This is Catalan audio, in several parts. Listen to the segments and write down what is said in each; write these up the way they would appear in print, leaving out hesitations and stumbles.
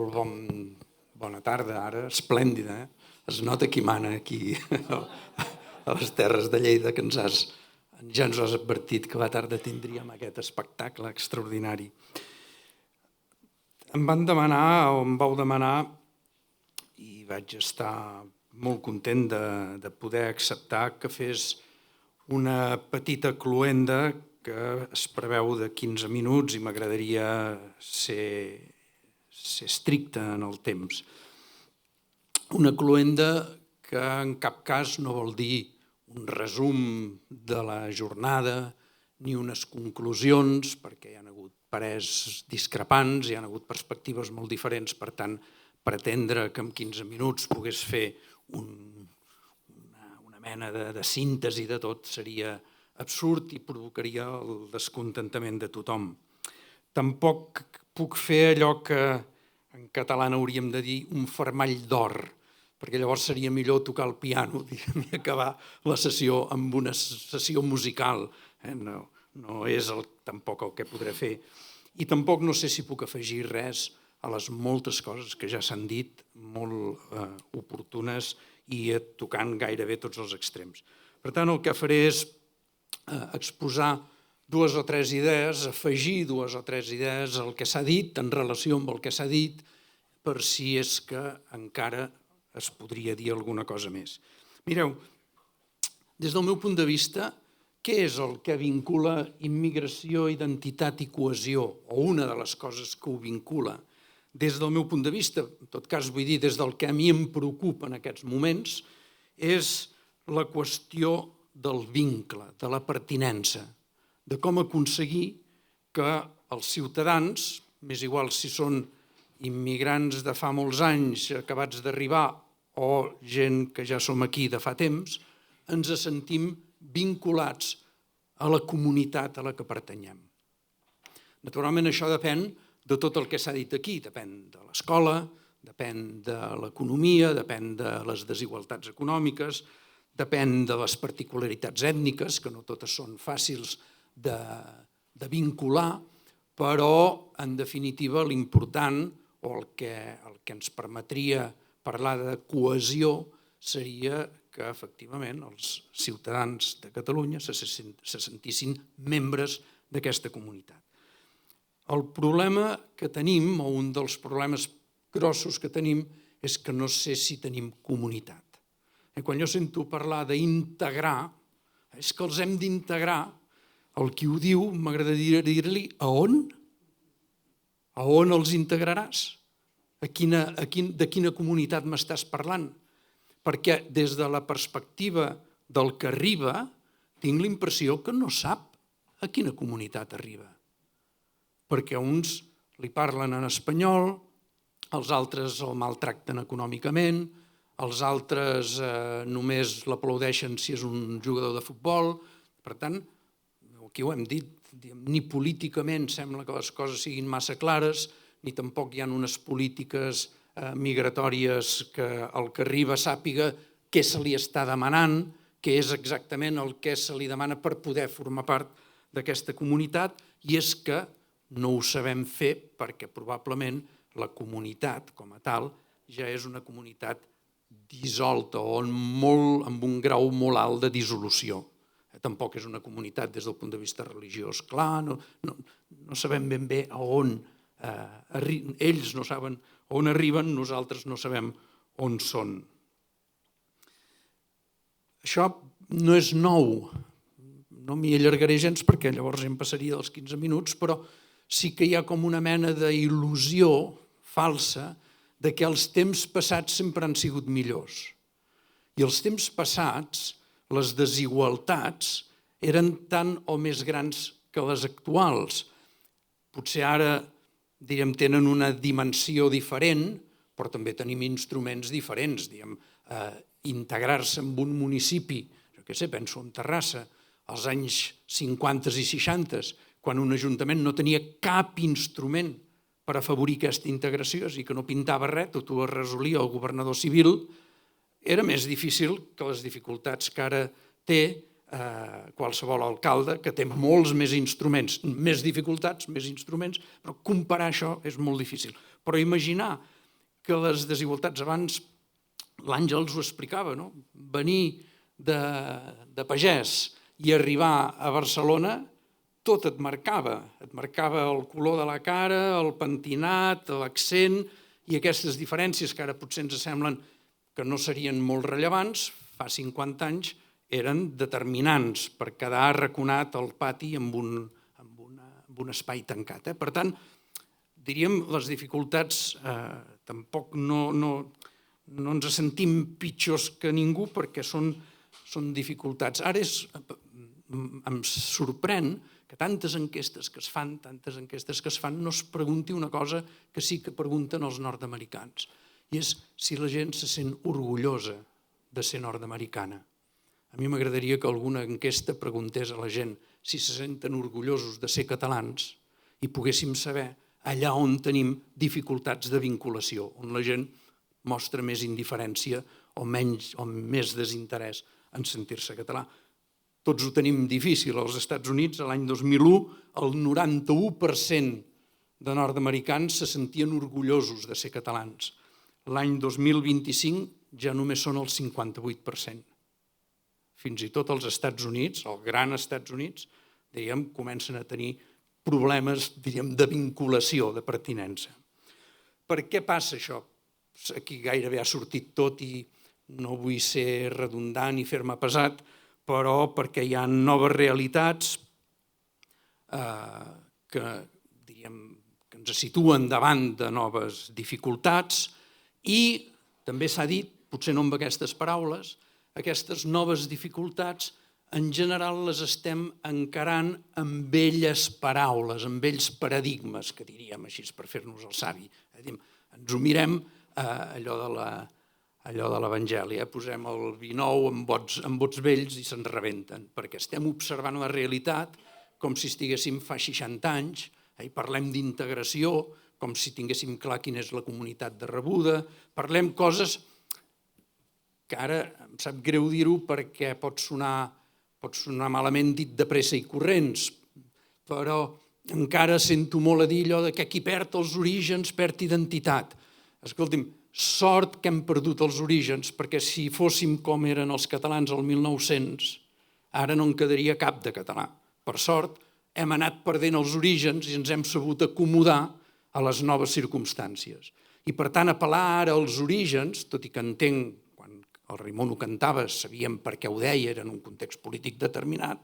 Bona tarda, ara, esplèndida, eh? Es nota qui mana aquí a les Terres de Lleida, que ja ens has advertit que la tarda tindríem aquest espectacle extraordinari. Em vau demanar, i vaig estar molt content de poder acceptar que fes una petita cloenda que es preveu de 15 minuts i m'agradaria ser estricte en el temps. Una cloenda que en cap cas no vol dir un resum de la jornada ni unes conclusions, perquè hi ha hagut parers discrepants, hi ha hagut perspectives molt diferents, per tant, pretendre que en 15 minuts pogués fer una mena de síntesi de tot seria absurd i provocaria el descontentament de tothom. Tampoc puc fer allò que en català hauríem de dir un fermall d'or, perquè llavors seria millor tocar el piano i acabar la sessió amb una sessió musical. No és tampoc el que podré fer. I tampoc no sé si puc afegir res a les moltes coses que ja s'han dit, molt oportunes i tocant gairebé tots els extrems. Per tant, el que faré és exposar dues o tres idees, afegir dues o tres idees al que s'ha dit, en relació amb el que s'ha dit, per si és que encara es podria dir alguna cosa més. Mireu, des del meu punt de vista, què és el que vincula immigració, identitat i cohesió, o una de les coses que ho vincula? Des del meu punt de vista, en tot cas vull dir des del que a mi em preocupa en aquests moments, és la qüestió del vincle, de la pertinença, de com aconseguir que els ciutadans, m'és igual si són immigrants de fa molts anys acabats d'arribar o gent que ja som aquí de fa temps, ens sentim vinculats a la comunitat a la que pertanyem. Naturalment això depèn de tot el que s'ha dit aquí, depèn de l'escola, depèn de l'economia, depèn de les desigualtats econòmiques, depèn de les particularitats ètniques, que no totes són fàcils de vincular, però, en definitiva, l'important o el que ens permetria parlar de cohesió seria que, efectivament, els ciutadans de Catalunya se sentissin membres d'aquesta comunitat. El problema que tenim, o un dels problemes grossos que tenim, és que no sé si tenim comunitat. Quan jo sento parlar d'integrar, és que els hem d'integrar. El qui ho diu m'agradaria dir-li a on? A on els integraràs? De quina comunitat m'estàs parlant? Perquè des de la perspectiva del que arriba tinc la impressió que no sap a quina comunitat arriba. Perquè uns li parlen en espanyol, els altres el maltracten econòmicament, els altres només l'aplaudeixen si és un jugador de futbol. Per tant, aquí ho hem dit, ni políticament sembla que les coses siguin massa clares, ni tampoc hi ha unes polítiques migratòries que el que arriba sàpiga què se li està demanant, què és exactament el que se li demana per poder formar part d'aquesta comunitat, i és que no ho sabem fer perquè probablement la comunitat com a tal ja és una comunitat dissolta o amb un grau molt alt de dissolució. Tampoc és una comunitat des del punt de vista religiós clar, no sabem ben bé a on ells no saben on arriben, nosaltres no sabem on són. Això no és nou, no m'hi allargaré gens perquè llavors em passaria dels 15 minuts, però sí que hi ha com una mena d'il·lusió falsa de que els temps passats sempre han sigut millors. I els temps passats, les desigualtats, eren tant o més grans que les actuals. Potser ara, tenen una dimensió diferent, però també tenim instruments diferents. Integrar-se en un municipi, penso en Terrassa, als anys 50 i 60, quan un ajuntament no tenia cap instrument per afavorir aquesta integració, és a dir, que no pintava res, tot ho resolia el governador civil, era més difícil que les dificultats que ara té qualsevol alcalde, que té molts més instruments, més dificultats, més instruments, però comparar això és molt difícil. Però imaginar que les desigualtats abans, l'Àngels ho explicava, no? Venir de pagès i arribar a Barcelona, tot et marcava el color de la cara, el pentinat, l'accent i aquestes diferències que ara potser ens semblen que no serien molt rellevants, fa 50 anys eren determinants per quedar arraconat al pati amb un espai tancat. Per tant, diríem, les dificultats tampoc no ens sentim pitjors que ningú perquè són dificultats. Ara em sorprèn que tantes enquestes que es fan no es pregunti una cosa que sí que pregunten els nord-americans, i és si la gent se sent orgullosa de ser nord-americana. A mi m'agradaria que alguna enquesta preguntés a la gent si se senten orgullosos de ser catalans i poguéssim saber allà on tenim dificultats de vinculació, on la gent mostra més indiferència o més desinterès en sentir-se català. Tots ho tenim difícil. Als Estats Units, l'any 2001, el 91% de nord-americans se sentien orgullosos de ser catalans. L'any 2025 ja només són el 58%. Fins i tot als Estats Units, el gran Estats Units, comencen a tenir problemes de vinculació, de pertinença. Per què passa això? Aquí gairebé ha sortit tot i no vull ser redundant i fer-me pesat, però perquè hi ha noves realitats que ens situen davant de noves dificultats i també s'ha dit, potser no amb aquestes paraules, aquestes noves dificultats en general les estem encarant amb velles paraules, amb vells paradigmes, que diríem així per fer-nos el savi. Ens ho mirem allò de l'Evangeli, posem el vi nou en bots vells i se'n rebenten, perquè estem observant la realitat com si estiguéssim fa 60 anys, i parlem d'integració com si tinguéssim clar quina és la comunitat de rebuda, parlem coses que ara em sap greu dir-ho perquè pot sonar malament dit de pressa i corrents, però encara sento molt a dir allò que qui perd els orígens perd identitat. Escolti'm, sort que hem perdut els orígens, perquè si fóssim com eren els catalans al 1900, ara no en quedaria cap de català. Per sort, hem anat perdent els orígens i ens hem sabut acomodar a les noves circumstàncies. I per tant, apel·lar ara als orígens, tot i que entenc, quan el Raimon ho cantava, sabíem per què ho deia, era en un context polític determinat,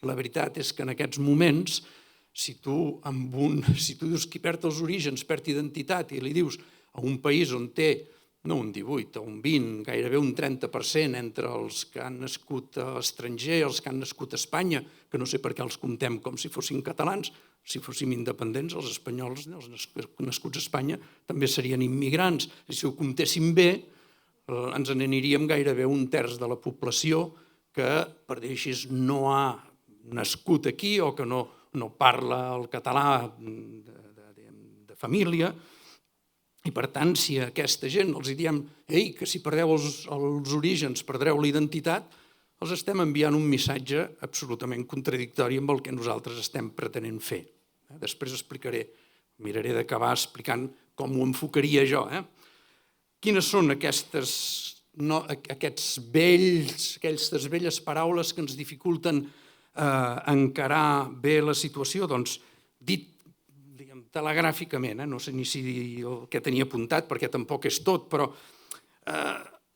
la veritat és que en aquests moments, si tu dius qui perd els orígens perd identitat i li dius a un país on té, no un 18, un 20, gairebé un 30% entre els que han nascut a l'estranger i els que han nascut a Espanya, que no sé per què els comptem com si fossin catalans, si fóssim independents, els espanyols, els nascuts a Espanya, també serien immigrants. I si ho comptéssim bé, ens n'aniríem gairebé un terç de la població que, per dir així, no ha nascut aquí o que no parla el català de família. I per tant, si a aquesta gent els diem que si perdeu els orígens perdreu la identitat, els estem enviant un missatge absolutament contradictori amb el que nosaltres estem pretenent fer. Després miraré d'acabar explicant com ho enfocaria jo. Quines són aquestes velles paraules que ens dificulten encarar bé la situació? Doncs, dit telegràficament, no sé ni si el que tenia apuntat, perquè tampoc és tot, però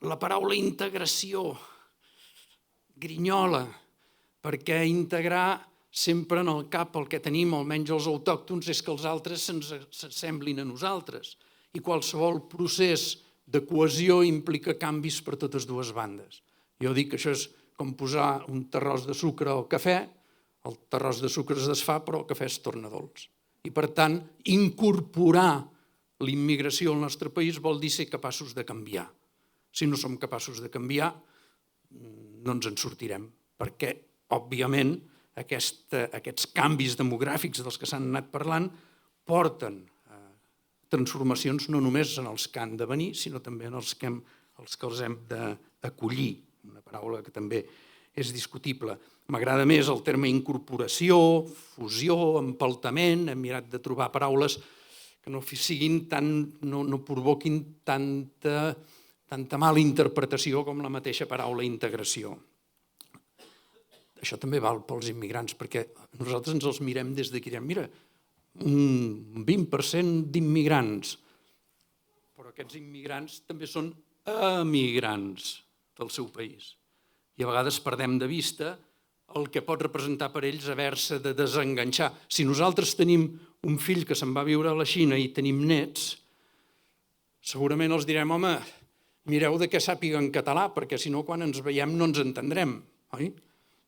la paraula integració grinyola, perquè integrar sempre en el cap el que tenim, almenys els autòctons, és que els altres s'assemblin a nosaltres. I qualsevol procés de cohesió implica canvis per totes dues bandes. Jo dic que això és com posar un terròs de sucre al cafè, el terròs de sucre es desfà, però el cafè es torna dolç. I, per tant, incorporar l'immigració al nostre país vol dir ser capaços de canviar. Si no som capaços de canviar, no ens en sortirem, perquè, òbviament, aquests canvis demogràfics dels que s'han anat parlant porten transformacions no només en els que han de venir, sinó també en els que els hem d'acollir, una paraula que també és discutible. M'agrada més el terme incorporació, fusió, empeltament, hem mirat de trobar paraules no provoquin tanta mala interpretació com la mateixa paraula integració. Això també val pels immigrants, perquè nosaltres ens els mirem des d'aquí i diem, mira, un 20% d'immigrants, però aquests immigrants també són emigrants del seu país. I a vegades perdem de vista el que pot representar per ells haver-se de desenganxar. Si nosaltres tenim un fill que se'n va viure a la Xina i tenim nets, segurament els direm, home, mireu de què sàpiguen català, perquè si no, quan ens veiem no ens entendrem, oi?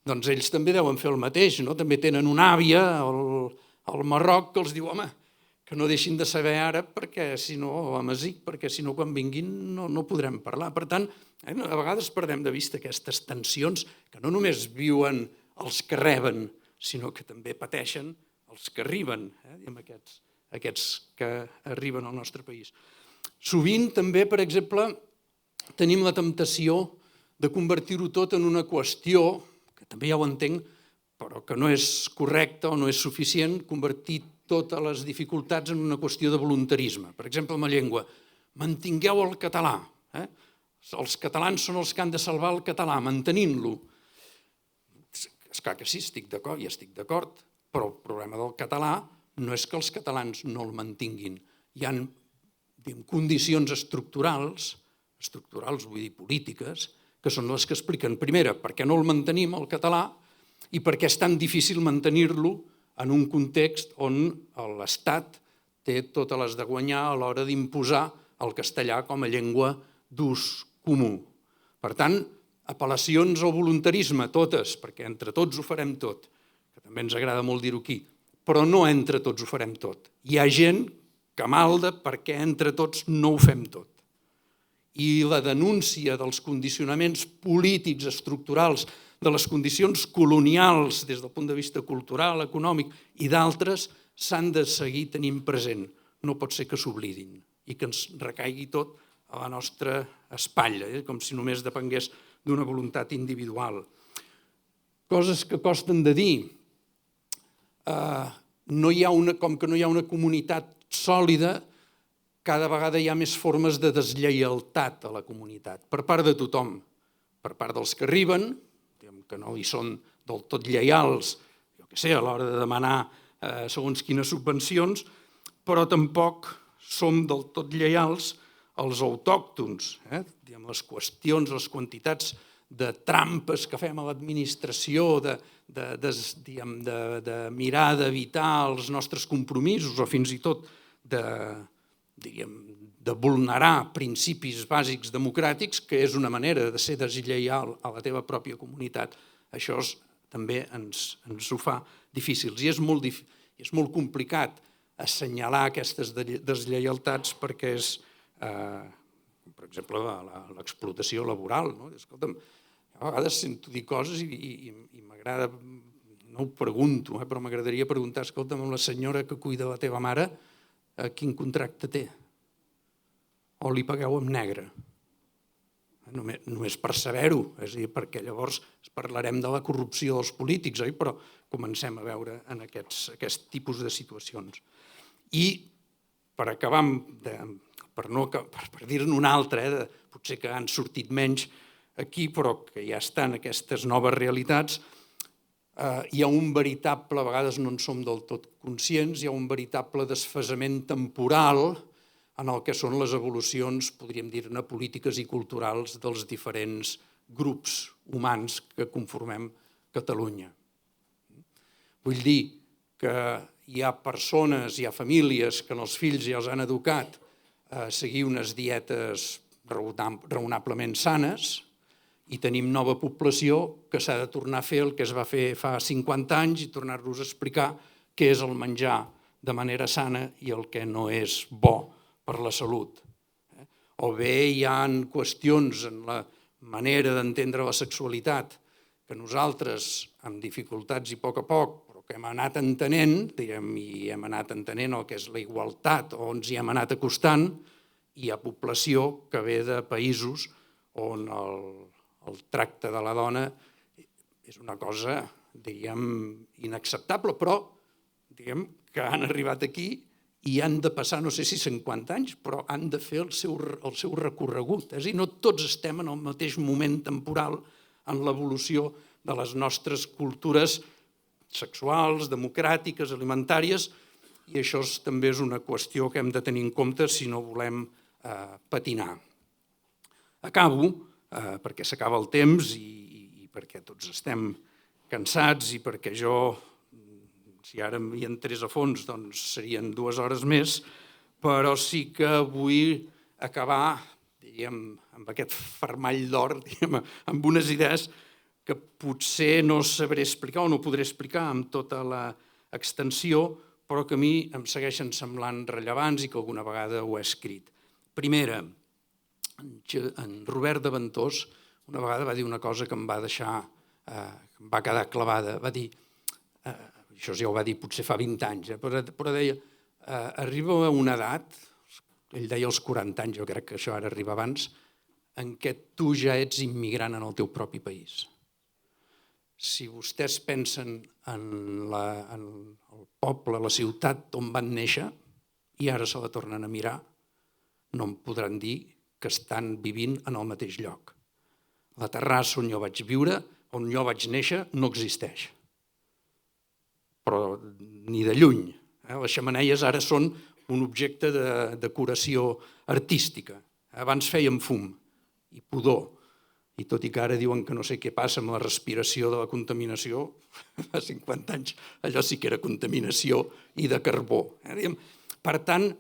Doncs ells també deuen fer el mateix, no? També tenen una àvia al Marroc que els diu, home, que no deixin de saber àrab perquè si no, o amazic, perquè si no quan vinguin no podrem parlar. Per tant, a vegades perdem de vista aquestes tensions que no només viuen els que reben, sinó que també pateixen els que arriben, aquests que arriben al nostre país. Sovint també, per exemple, tenim la temptació de convertir-ho tot en una qüestió, que també ja ho entenc, però que no és correcte o no és suficient, convertir totes les dificultats en una qüestió de voluntarisme. Per exemple, amb la llengua, mantingueu el català. Els catalans són els que han de salvar el català, mantenint-lo. Esclar que sí, estic d'acord, i estic d'acord, però el problema del català no és que els catalans no el mantinguin. Hi ha condicions estructurals vull dir polítiques, que són les que expliquen, primera, per què no el mantenim, el català, i per què és tan difícil mantenir-lo en un context on l'Estat té totes les de guanyar a l'hora d'imposar el castellà com a llengua d'ús comú. Per tant, apel·lacions al voluntarisme, totes, perquè entre tots ho farem tot, que també ens agrada molt dir-ho aquí, però no entre tots ho farem tot. Hi ha gent que malda perquè entre tots no ho fem tot. I la denúncia dels condicionaments polítics, estructurals, de les condicions colonials des del punt de vista cultural, econòmic i d'altres s'han de seguir tenint present. No pot ser que s'oblidin i que ens recaigui tot a la nostra espatlla, com si només depengués d'una voluntat individual. Coses que costen de dir. Com que no hi ha una comunitat sòlida, cada vegada hi ha més formes de deslleialtat a la comunitat, per part de tothom, per part dels que arriben, que no hi són del tot lleials, jo què sé, a l'hora de demanar segons quines subvencions, però tampoc som del tot lleials als autòctons. Les qüestions, les quantitats de trampes que fem a l'administració, de mirar d'evitar els nostres compromisos o fins i tot de vulnerar principis bàsics democràtics, que és una manera de ser deslleial a la teva pròpia comunitat. Això també ens ho fa difícils i és molt complicat assenyalar aquestes deslleialtats perquè és, per exemple, l'explotació laboral. Escolta'm, a vegades sento dir coses i m'agrada, no ho pregunto, però m'agradaria preguntar, escolta'm, la senyora que cuida la teva mare, quin contracte té? O li pagueu en negre? Només per saber-ho, és a dir, perquè llavors parlarem de la corrupció dels polítics, però comencem a veure en aquest tipus de situacions. I per acabar, per dir-ne una altra, potser que han sortit menys aquí, però que ja estan aquestes noves realitats, hi ha un veritable, a vegades no en som del tot conscients, hi ha un veritable desfasament temporal en el que són les evolucions, podríem dir-ne, polítiques i culturals dels diferents grups humans que conformem Catalunya. Vull dir que hi ha persones, hi ha famílies que els fills ja els han educat a seguir unes dietes raonablement sanes i tenim nova població que s'ha de tornar a fer el que es va fer fa 50 anys i tornar-los a explicar què és el menjar de manera sana i el que no és bo per la salut. O bé hi ha qüestions en la manera d'entendre la sexualitat que nosaltres, amb dificultats i a poc, però que hem anat entenent, i hem anat entenent el que és la igualtat, o ens hi hem anat acostant, hi ha població que ve de països on el tracte de la dona és una cosa, inacceptable, però que han arribat aquí i han de passar, no sé si 50 anys, però han de fer el seu recorregut. És a dir, no tots estem en el mateix moment temporal en l'evolució de les nostres cultures sexuals, democràtiques, alimentàries, i això també és una qüestió que hem de tenir en compte si no volem patinar. Acabo, perquè s'acaba el temps i perquè tots estem cansats i perquè jo, si ara hi entrés a fons, doncs serien 2 hores més, però sí que vull acabar, diríem, amb aquest fermall d'or, amb unes idees que potser no sabré explicar o no podré explicar amb tota l'extensió, però que a mi em segueixen semblant rellevants i que alguna vegada ho he escrit. Primera, en Robert de Ventós una vegada va dir una cosa que em va deixar, em va quedar clavada. Va dir, això ja ho va dir potser fa 20 anys, però deia, arriba a una edat, ell deia els 40 anys, jo crec que això ara arriba abans, en què tu ja ets immigrant en el teu propi país. Si vostès pensen en el poble, la ciutat on van néixer, i ara se la tornen a mirar, no em podran dir que estan vivint en el mateix lloc. La Terrassa on jo vaig viure, on jo vaig néixer, no existeix. Però ni de lluny. Les xemeneies ara són un objecte de decoració artística. Abans feien fum i pudor. I tot i que ara diuen que no sé què passa amb la respiració de la contaminació, fa 50 anys allò sí que era contaminació i de carbó. Per tant,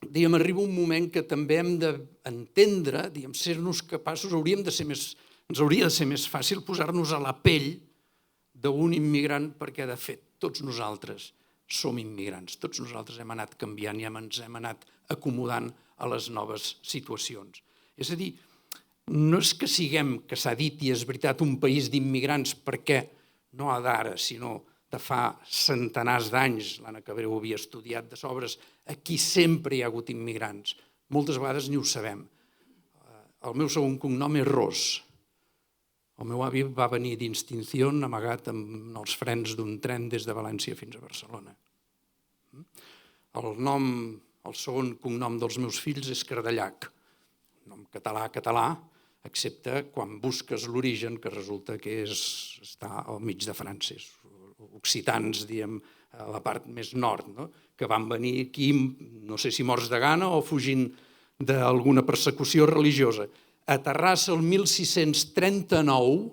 arriba un moment que també hem d'entendre, ser-nos capaços, ens hauria de ser més fàcil posar-nos a la pell d'un immigrant, perquè de fet tots nosaltres som immigrants, tots nosaltres hem anat canviant i ens hem anat acomodant a les noves situacions. És a dir, no és que siguem, que s'ha dit i és veritat, un país d'immigrants perquè no d'ara, sinó de fa centenars d'anys, l'Anna Cabreu havia estudiat de sobres, aquí sempre hi ha hagut immigrants. Moltes vegades ni ho sabem. El meu segon cognom és Ros. El meu avi va venir d'Extinció amagat amb els frens d'un tren des de València fins a Barcelona. El segon cognom dels meus fills és Cardellac. Nom català, excepte quan busques l'origen, que resulta que està al mig de França. Occitans, a la part més nord, que van venir aquí, no sé si morts de gana o fugint d'alguna persecució religiosa. A Terrassa el 1639,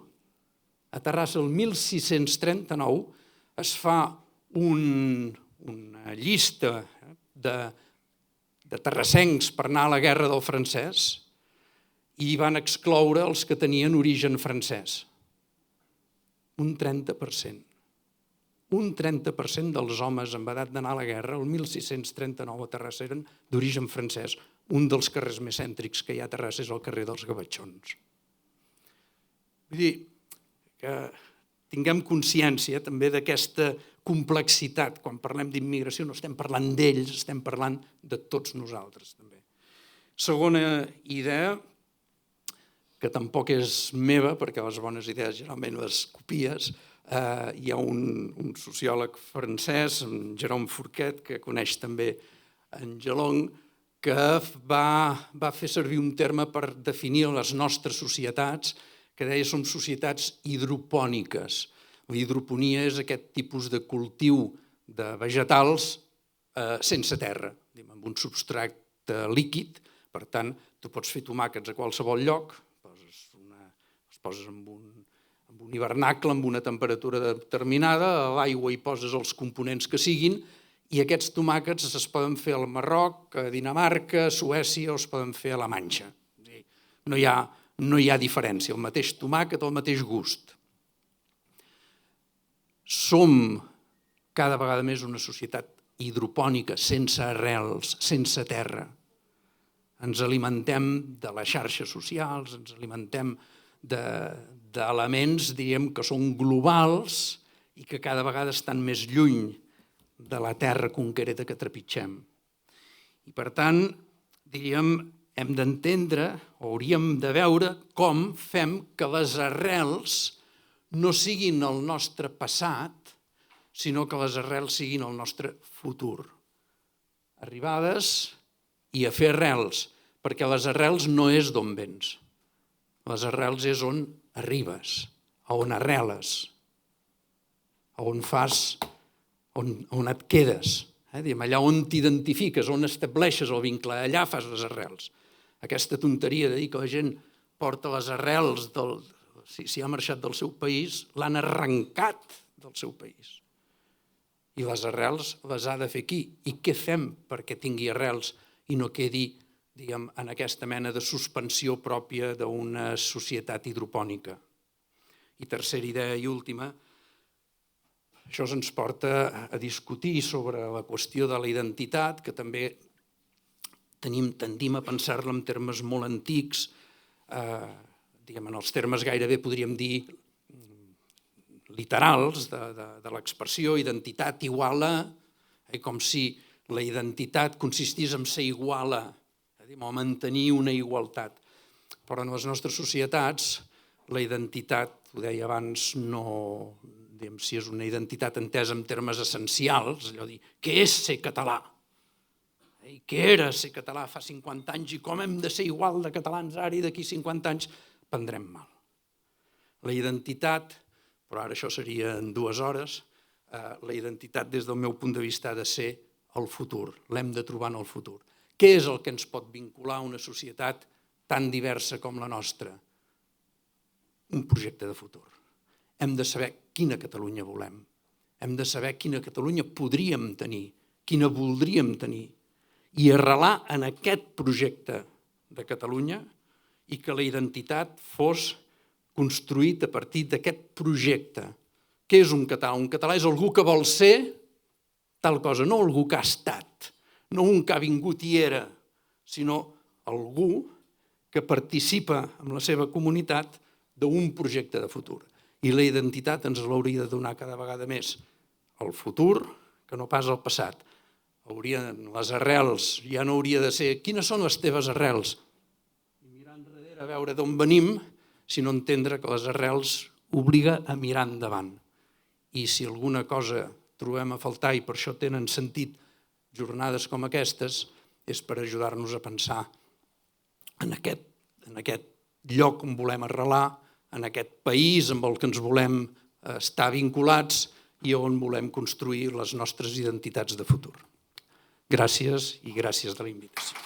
es fa una llista de terrassencs per anar a la guerra del francès i van excloure els que tenien origen francès. Un 30%. Un 30% dels homes amb edat d'anar a la guerra, el 1639 a Terrassa, eren d'origen francès. Un dels carrers més cèntrics que hi ha a Terrassa és el carrer dels Gavatxons. Vull dir que tinguem consciència també d'aquesta complexitat. Quan parlem d'immigració no estem parlant d'ells, estem parlant de tots nosaltres. Segona idea, que tampoc és meva, perquè les bones idees generalment les copies. Hi ha un sociòleg francès, en Jérôme Fourquet, que coneix també en Gelong, que va fer servir un terme per definir les nostres societats, que deia som societats hidropòniques. La hidroponia és aquest tipus de cultiu de vegetals sense terra, amb un substrat líquid. Per tant, tu pots fer tomàquets a qualsevol lloc, els poses en un hivernacle amb una temperatura determinada, a l'aigua hi poses els components que siguin i aquests tomàquets es poden fer al Marroc, a Dinamarca, a Suècia o es poden fer a la Manxa. No hi ha diferència, el mateix tomàquet, el mateix gust. Som cada vegada més una societat hidropònica, sense arrels, sense terra. Ens alimentem de les xarxes socials, ens alimentem d'elements, diríem, que són globals i que cada vegada estan més lluny de la terra concreta que trepitgem. I per tant, diríem, hem d'entendre, o hauríem de veure com fem que les arrels no siguin el nostre passat, sinó que les arrels siguin el nostre futur. arribades i a fer arrels, perquè les arrels no és d'on vens. Les arrels és on arribes, on arreles, on et quedes. Allà on t'identifiques, on estableixes el vincle, allà fas les arrels. Aquesta tonteria de dir que la gent porta les arrels, si ha marxat del seu país, l'han arrencat del seu país. I les arrels les ha de fer aquí. I què fem perquè tingui arrels i no quedi, diguem, en aquesta mena de suspensió pròpia d'una societat hidropònica? I tercera idea i última, això ens porta a discutir sobre la qüestió de la identitat, que també tendim a pensar-la en termes molt antics, en els termes gairebé podríem dir literals de l'expressió identitat igual a, com si la identitat consistís en ser igual a, o mantenir una igualtat. Però en les nostres societats la identitat, ho deia abans, no, si és una identitat entesa en termes essencials, allò dir, què és ser català? I què era ser català fa 50 anys i com hem de ser igual de catalans ara i d'aquí 50 anys? Prendrem mal. La identitat, però ara això seria en 2 hores, la identitat des del meu punt de vista ha de ser el futur, l'hem de trobar en el futur. Què és el que ens pot vincular a una societat tan diversa com la nostra? Un projecte de futur. Hem de saber quina Catalunya volem. Hem de saber quina Catalunya podríem tenir, quina voldríem tenir, i arrelar en aquest projecte de Catalunya i que la identitat fos construït a partir d'aquest projecte. Què és un català? Un català és algú que vol ser tal cosa, no algú que ha estat, no un que ha vingut i era, sinó algú que participa amb la seva comunitat d'un projecte de futur. I la identitat ens l'hauria de donar cada vegada més el futur que no pas el passat. Les arrels ja no hauria de ser quines són les teves arrels? I mirar enrere a veure d'on venim, sinó entendre que les arrels obliga a mirar endavant. I si alguna cosa trobem a faltar, i per això tenen sentit jornades com aquestes, és per ajudar-nos a pensar en aquest lloc on volem arrelar, en aquest país amb el que ens volem estar vinculats i on volem construir les nostres identitats de futur. Gràcies i gràcies de la invitació.